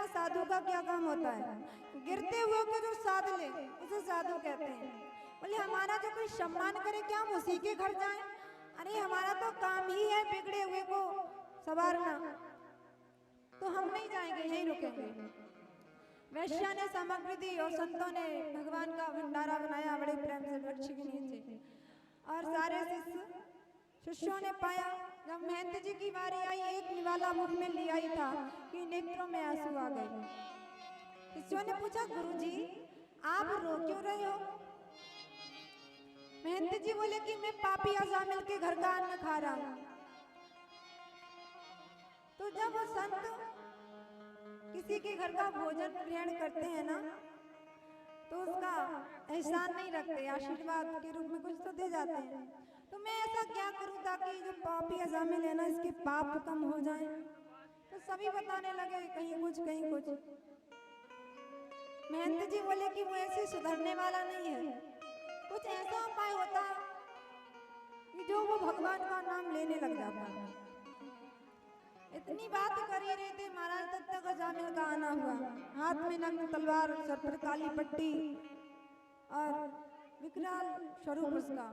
करना साधु का क्या काम होता है? गिरते हुए को जो साध ले उसे साधु कहते हैं। बोले हमारा जो कोई सम्मान करे क्या हम उसी के घर जाएं? अरे हमारा तो काम ही है बिगड़े हुए को संवारना, तो हम नहीं जाएंगे, यहीं रुकेंगे। वैश्या ने सामग्री दी और संतों ने भगवान का भंडारा बनाया बड़े प्रेम से वृक्ष के नीचे। और सारे शिष्यों ने पाया, जब महंत जी की बारी आई, एक निवाला मुख में लिया ही था कि नेत्रों में आंसू आ गए। शिष्यों ने पूछा, गुरुजी आप रो क्यों रहे हो? महंत जी बोले कि मैं पापी अजामिल के घर का अन्न खा रहा हूं। तो जब वो संत किसी के घर का भोजन ग्रहण करते हैं ना, तो उसका एहसान नहीं रखते, आशीर्वाद के रूप में कुछ तो दे जाते हैं। तो मैं ऐसा क्या करूं ताकि जो पापी अजामिल है ना, इसके पाप कम हो जाए? तो सभी बताने लगे कहीं कुछ कहीं कुछ। महंत जी बोले कि वो ऐसे सुधरने वाला नहीं है, कुछ ऐसा उपाय होता कि जो वो भगवान का नाम लेने लग जाता। इतनी बात कर ही रहे थे, महाराज तब तक अजामिल का आना हुआ। हाथ में नंग तलवार, सर पर काली पट्टी और विकराल स्वरूप उसका।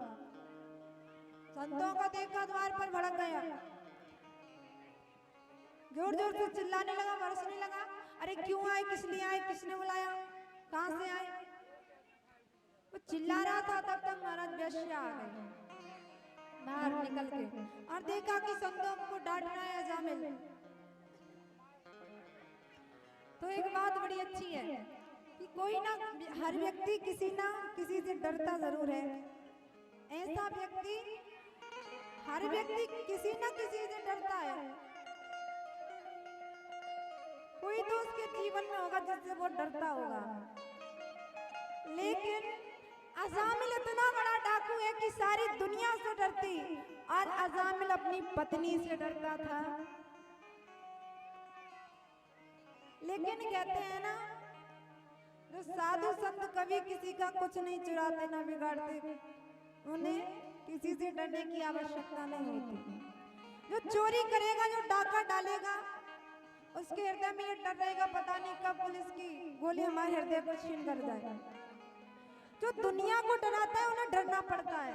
संतों को देखकर द्वार पर भड़क गया, जोर जोर से चिल्लाने लगा, बरसने लगा, अरे क्यों आए, किस लिए आए, किसने बुलाया, कहां से आए? वो चिल्ला रहा था, तब तक महाराज वैश्या आ गए बाहर निकल के और देखा कि संतों को डांट रहा है अजामिल। तो एक बात बड़ी अच्छी है कि कोई ना, हर व्यक्ति किसी ना किसी से डरता जरूर है। ऐसा व्यक्ति, हर व्यक्ति किसी ना किसी से डरता है। कोई तो उसके जीवन में होगा जिससे वो डरता होगा। लेकिन अजामिल इतना बड़ा डाकू है कि सारी दुनिया से डरती, और अजामिल अपनी पत्नी से डरता था। लेकिन कहते हैं ना, जो साधु संत कभी किसी का कुछ नहीं चुराते ना बिगाड़ते, उन्हें किसी से डरने की आवश्यकता नहीं होती। जो चोरी करेगा, जो डाका डालेगा, उसके हृदय में ये डर रहेगा, पता नहीं कब पुलिस की गोली हमारे हृदय को छीन कर जाए। जो दुनिया को डराता है उन्हें डरना पड़ता है।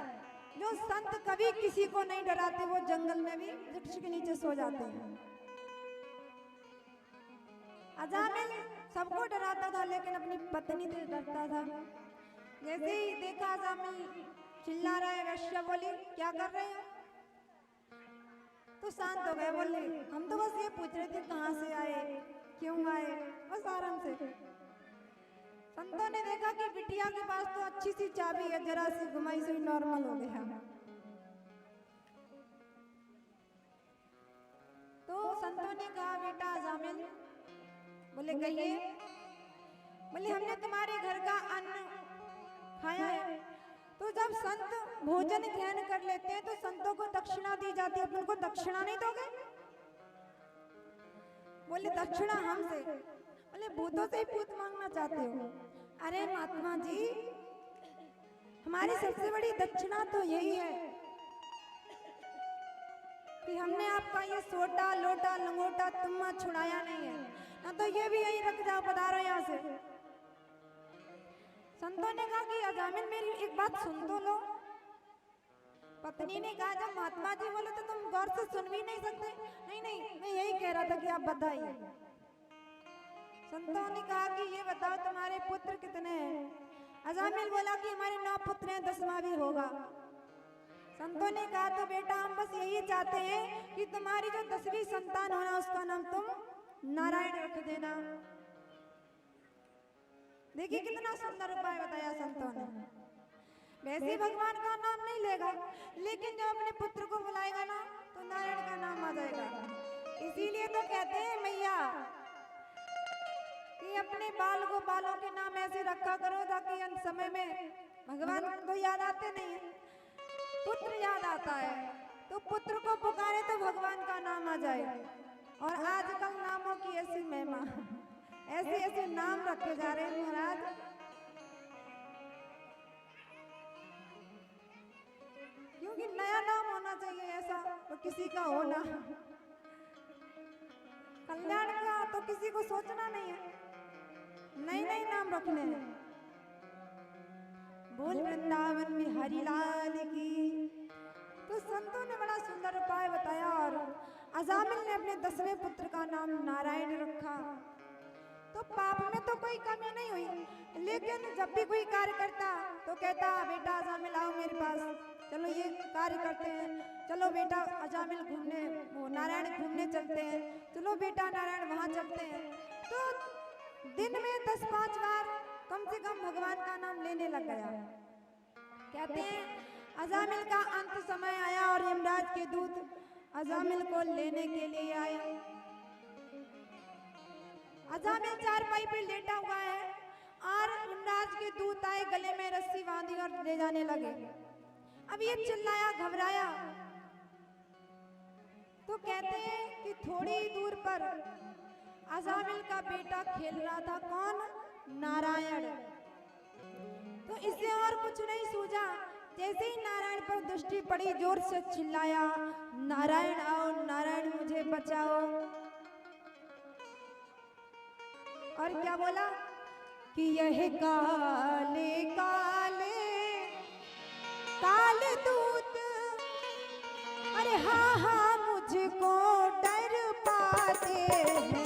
जो संत कभी किसी को नहीं डराते, वो जंगल में भी वृक्ष के नीचे सो जाते हैं। अजामिल सबको डराता था, लेकिन अपनी पत्नी से डरता था। जैसे ही देखा अजामिल चिल्ला रहा है, वैश्या बोली, क्या कर रहे हो? तो शांत हो गए, बोले हम तो बस ये पूछ रहे थे कहाँ से आए, क्यों आए, बस आराम से। संतों ने देखा कि बिटिया के पास तो अच्छी सी चाबी है, जरा सी घुमाई से नॉर्मल हो गया। तो संतों ने कहा, बेटा अजामिल, बोले कहिए। बोले हमने तुम्हारे घर का अन्न खाया है। तो जब संत भोजन ग्रहण कर लेते हैं तो संतों को दक्षिणा दी जाती है, उनको दक्षिणा नहीं दोगे? बोले दक्षिणा हमसे? बोले भूतों से ही पूत मांगना चाहते हो? अरे महात्मा जी, हमारी सबसे बड़ी दक्षिणा तो यही है कि हमने आपका ये सोटा लोटा लंगोटा तुम्मा छुड़ाया नहीं है, ना तो ये भी यही रख जाओ, पधारो यहाँ से। संतों ने कहा कि अजामिल मेरी एक बात सुन तो लो। पत्नी ने कहा, जब महात्मा जी बोले तो तुम गौर से सुन भी नहीं सकते? नहीं नहीं, मैं यही कह रहा था कि आप बताइए। संतों ने कहा कि ये बताओ तुम्हारे पुत्र कितने हैं? अजामिल बोला कि हमारे 9 पुत्र हैं, 10वां भी होगा। संतों ने कहा, तो बेटा हम बस यही चाहते हैं कि तुम्हारी जो 10वीं संतान होना, उसका नाम तुम नारायण रख देना। देखिए कितना सुंदर उपाय बताया संतों ने। वैसे भगवान का नाम नहीं लेगा, लेकिन जब अपने पुत्र को बुलाएगा ना, तो नारायण का नाम आ जाएगा। इसीलिए तो कहते हैं मैया कि अपने बाल को बालों के नाम ऐसे रखा करो ताकि अंत समय में भगवान को याद आते नहीं है, पुत्र याद आता है। तो पुत्र को पुकारे तो भगवान का नाम आ जाए। और आजकल नामों की ऐसी महिमा, ऐसे ऐसे नाम रखे जा रहे हैं महाराज। क्योंकि नया नाम होना चाहिए, ऐसा तो किसी का होना। कल्याण का तो किसी को सोचना नहीं है, नई नई नाम रखने हैं। बोल वृंदावन में हरिलाल की। तो संतों ने बड़ा सुंदर उपाय बताया और अजामिल ने अपने 10वें पुत्र का नाम नारायण रखा। तो पाप में तो कोई कमी नहीं हुई, लेकिन जब भी कोई कार्य करता तो कहता बेटा अजामिल आओ मेरे पास, चलो ये कार्य करते हैं, चलो बेटा अजामिल घूमने वो नारायण घूमने चलते हैं, चलो बेटा नारायण वहाँ चलते हैं। तो दिन में 10-5 बार कम से कम भगवान का नाम लेने लग गया। कहते हैं अजामिल का अंत समय आया और यमराज के दूत अजामिल को लेने के लिए आए। अजामिल चारपाई पे लेटा हुआ है और यमराज के दूत आए, गले में रस्सी बांधी और ले जाने लगे। अब ये चिल्लाया घबराया। तो कहते हैं कि थोड़ी दूर पर अजामिल का बेटा खेल रहा था, कौन? नारायण। तो इससे और कुछ नहीं सूझा, जैसे ही नारायण पर दृष्टि पड़ी जोर से चिल्लाया नारायण आओ, नारायण मुझे बचाओ। और क्या बोला कि यह काले काले काले दूत, अरे हाँ हाँ मुझको डर पाते हैं।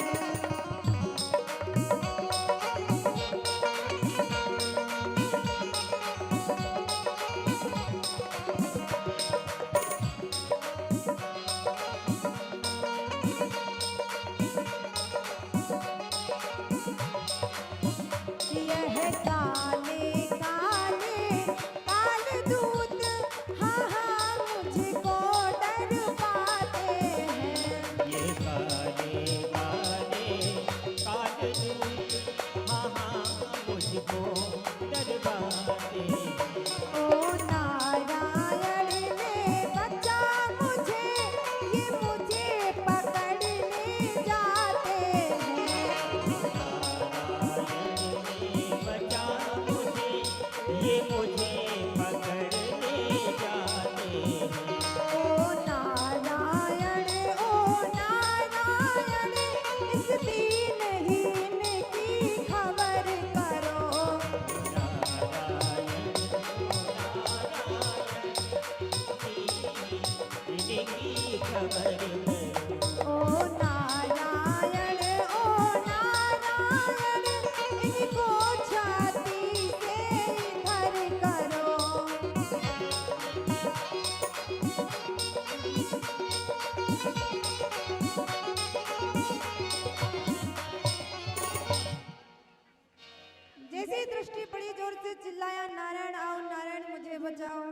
जैसे दृष्टि पड़ी जोर से चिल्लाया नारायण आओ, नारायण मुझे बचाओ।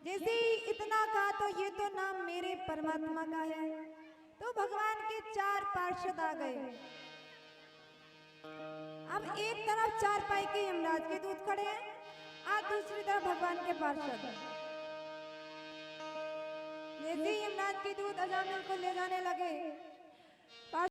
जैसे ही इतना कहा तो ये तो नाम मेरे परमात्मा का है। तो भगवान के 4 पार्षद आ गए। अब एक तरफ चारपाई के यमराज के दूत खड़े हैं और दूसरी तरफ भगवान के पार्षद। जैसे ही यमराज के दूत अजामिल को ले जाने लगे